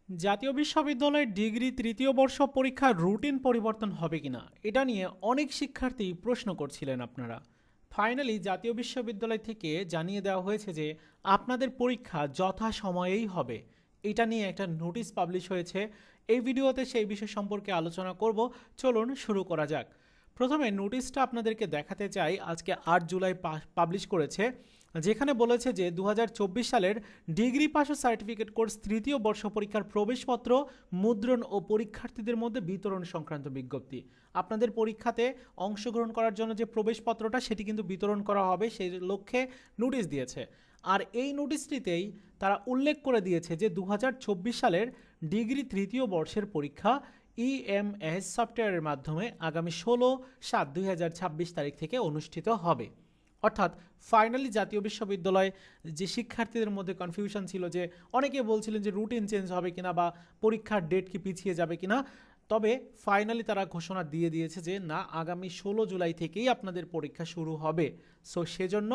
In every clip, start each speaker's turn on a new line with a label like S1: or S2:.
S1: জাতীয় বিশ্ববিদ্যালয়ের ডিগ্রি তৃতীয় বর্ষ পরীক্ষার রুটিন পরিবর্তন হবে কিনা এটা নিয়ে অনেক শিক্ষার্থী প্রশ্ন করছিলেন আপনারা। ফাইনালি জাতীয় বিশ্ববিদ্যালয় থেকে জানিয়ে দেওয়া হয়েছে যে আপনাদের পরীক্ষা যথাসময়েই হবে। এটা নিয়ে একটা নোটিশ পাবলিশ হয়েছে। এই ভিডিওতে সেই বিষয় সম্পর্কে আলোচনা করব। চলুন শুরু করা যাক। প্রথমে নোটিশটা আপনাদেরকে দেখাতে চাই। আজকে ৮ জুলাই পাবলিশ করেছে, যেখানে বলেছে যে 2024 সালের ডিগ্রি পাস ও সার্টিফিকেট কোর্স তৃতীয় বর্ষ পরীক্ষার প্রবেশপত্র মুদ্রণ ও পরীক্ষার্থীদের মধ্যে বিতরণ সংক্রান্ত বিজ্ঞপ্তি। আপনাদের পরীক্ষাতে অংশগ্রহণ করার জন্য যে প্রবেশপত্রটা সেটি কিন্তু বিতরণ করা হবে, সেই লক্ষ্যে নোটিশ দিয়েছে। আর এই নোটিশটিতেই তারা উল্লেখ করে দিয়েছে যে 2024 সালের ডিগ্রি তৃতীয় বর্ষের পরীক্ষা ইএমএস সফটওয়্যারের মাধ্যমে আগামী 16/7/2026 তারিখ থেকে অনুষ্ঠিত হবে। অর্থাৎ ফাইনালি জাতীয় বিশ্ববিদ্যালয়ে যে শিক্ষার্থীদের মধ্যে কনফিউশন ছিল, যে অনেকে বলছিলেন যে রুটিন চেঞ্জ হবে কিনা বা পরীক্ষার ডেট কি পিছিয়ে যাবে কিনা, তবে ফাইনালি তারা ঘোষণা দিয়ে দিয়েছে যে না, আগামী 16 জুলাই থেকেই আপনাদের পরীক্ষা শুরু হবে। সো সেজন্য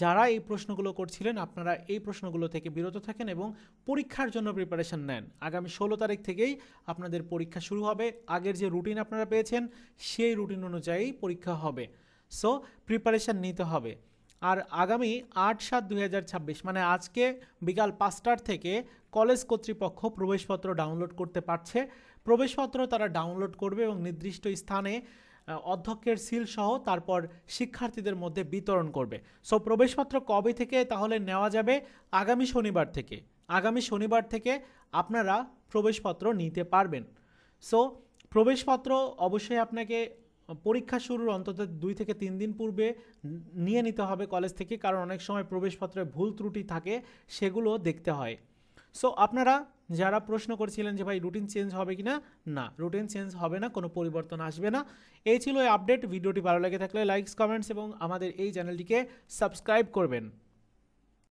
S1: যারা এই প্রশ্নগুলো করছিলেন, আপনারা এই প্রশ্নগুলো থেকে বিরত থাকেন এবং পরীক্ষার জন্য প্রিপারেশন নেন। আগামী 16 তারিখ থেকেই আপনাদের পরীক্ষা শুরু হবে। আগের যে রুটিন আপনারা পেয়েছেন সেই রুটিন অনুযায়ী পরীক্ষা হবে। সো প্রিপারেশান নিতে হবে। আর আগামী 8/7/2026 মানে আজকে বিকাল 5টার থেকে কলেজ কর্তৃপক্ষ প্রবেশপত্র ডাউনলোড করতে পারছে। প্রবেশপত্র তারা ডাউনলোড করবে এবং নির্দিষ্ট স্থানে অধ্যক্ষের সিল সহ তারপর শিক্ষার্থীদের মধ্যে বিতরণ করবে। সো প্রবেশপত্র কবে থেকে তাহলে নেওয়া যাবে? আগামী শনিবার থেকে। আগামী শনিবার থেকে আপনারা প্রবেশপত্র নিতে পারবেন। সো প্রবেশপত্র অবশ্যই আপনাকে পরীক্ষা শুরুর অন্তত 2 থেকে 3 দিন পূর্বে নিয়ে নিতে হবে কলেজ থেকে, কারণ অনেক সময় প্রবেশপত্রে ভুল ত্রুটি থাকে, সেগুলো দেখতে হয়। সো আপনারা যারা প্রশ্ন করছিলেন যে ভাই রুটিন চেঞ্জ হবে কি না, না, রুটিন চেঞ্জ হবে না, কোনো পরিবর্তন আসবে না। এই ছিল এই আপডেট। ভিডিওটি ভালো লেগে থাকলে লাইকস, কমেন্টস এবং আমাদের এই চ্যানেলটিকে সাবস্ক্রাইব করবেন।